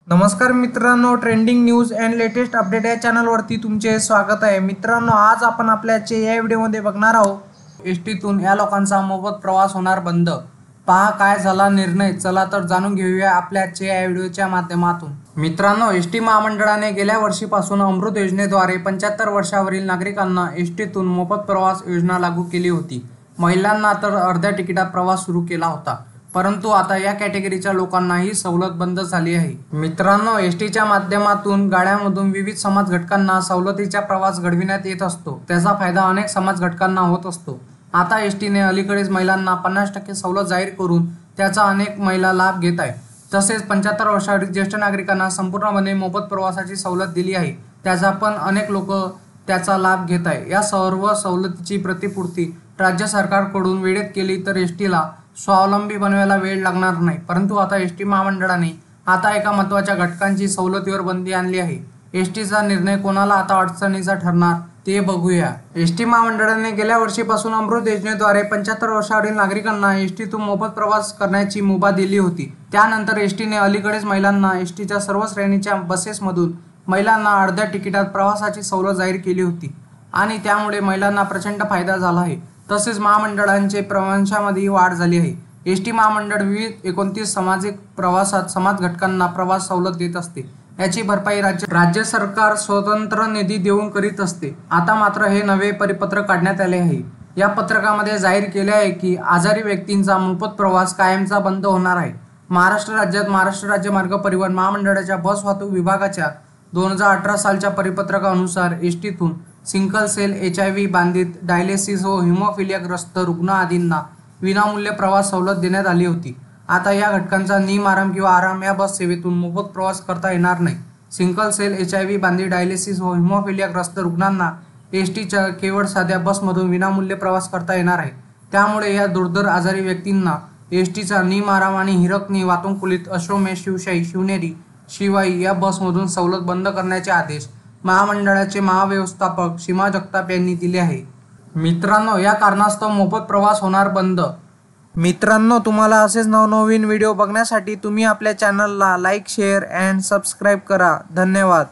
नमस्कार मित्रांनो, trending news and latest update या चॅनलवरती तुमचे स्वागत आहे। मित्रांनो, आज आपण आपल्याचे या व्हिडिओमध्ये बघणार आहोत एसटीतून या लोकांचा मोफत प्रवास होणार बंद। पहा काय झाला निर्णय, चला तर जाणून घेऊया आपल्याचे या व्हिडिओच्या माध्यमातून। मित्रांनो, एसटी महामंडळाने गेल्या वर्षीपासून अमृत योजनेद्वारे 75 वर्षावरील नागरिकांना एसटीतून मोफत प्रवास योजना लागू केली होती। महिलांना तर अर्ध्या तिकिटात प्रवास सुरू केला होता, परंतु आता या कॅटेगरीच्या लोकांना ही सवलत बंद झाली आहे। मित्रांनो, एसटीच्या माध्यमातून गाड्यांमधून विविध समाज घटकांना सवलतीचा प्रवास घडविण्यात येत असतो, त्याचा फायदा अनेक समाज घटकांना होत असतो। आता एसटीने अलीकडेच महिलांना 50% सवलत जाहीर करून त्याचा अनेक महिला लाभ घेत आहेत। तसेच 75 वर्षावरील ज्येष्ठ नागरिकांना संपूर्णपणे मोफत प्रवासाची सवलत दिली आहे, त्याचा पण अनेक लोक त्याचा लाभ घेत आहे। या सर्व सवलतीची प्रतिपूर्ती राज्य सरकारकडून वेळेत केली तर एसटीला स्वावलंबी बनवायला वेळ लागणार नाही। परंतु आता एसटी महामंडळाने आता एका महत्त्वाच्या घटकांची सवलतीवर बंदी आणली आहे। एसटीचा निर्णय कोणाला आता अडचणीचा ठरणार ते बघूया। एसटी महामंडळाने गेल्या वर्षीपासून अमृत योजनेद्वारे 75 वर्षावरील नागरिकांना एसटीतून मोफत प्रवास करण्याची मुभा दिली होती। त्यानंतर एसटीने अलीकडेच महिलांना एसटीच्या सर्व श्रेणीच्या बसेसमधून महिलांना अर्ध्या तिकिटात प्रवासाची सवलत जाहीर केली होती आणि त्यामुळे महिलांना प्रचंड फायदा झाला आहे। तसेच महामंडळांचे प्रवाशांमध्ये वाढ झाली आहे। एसटी महामंडळ विविध 29 सामाजिक प्रवासात समाज घटकांना प्रवास सवलत देत असते। याची भरपाई राज्य सरकार स्वतंत्र निधी देऊन करीत असते। आता मात्र हे नवे परिपत्रक काढण्यात आले आहे। या पत्रकामध्ये जाहीर केले आहे की आजारी व्यक्तींचा मोफत प्रवास कायमचा बंद होणार आहे। महाराष्ट्र राज्यात महाराष्ट्र राज्य मार्ग परिवहन महामंडळाच्या बस वाहतूक विभागाच्या 2018 सालच्या परिपत्रकानुसार एसटीतून सिंगल सेल HIV बाधित, डायलिसिस व हिमोफिलिया ग्रस्त रुग्ण आदींना विनामूल्य प्रवास सवलत देण्यात आली होती। आता या घटकांचा निम-आराम किंवा आराम या बस सेवेतून मोफत प्रवास करता येणार नाही। सिंगल सेल HIV बाधित, डायलिसिस व हिमोफिलिया ग्रस्त रुग्णांना एसटीच्या केवळ साध्या बसमधून विनामूल्य प्रवास करता येणार आहे। त्यामुळे या दुर्धर आजारी व्यक्तींना एसटीचा निम-आराम आणि हिरकणी, वातानुकूलित, अश्वमेध, शिवशाही, शिवनेरी, शिवाई या बसमधून सवलत बंद करण्याचे आदेश महामंडळाचे महाव्यवस्थापक सीमा जगताप यांनी दिले आहे। मित्रांनो, या कारणास्तव मोफत प्रवास होणार बंद। मित्रांनो, तुम्हाला असेच नवनवीन व्हिडिओ बघण्यासाठी तुम्ही आपल्या चॅनलला लाईक, शेअर अँड सबस्क्राईब करा। धन्यवाद।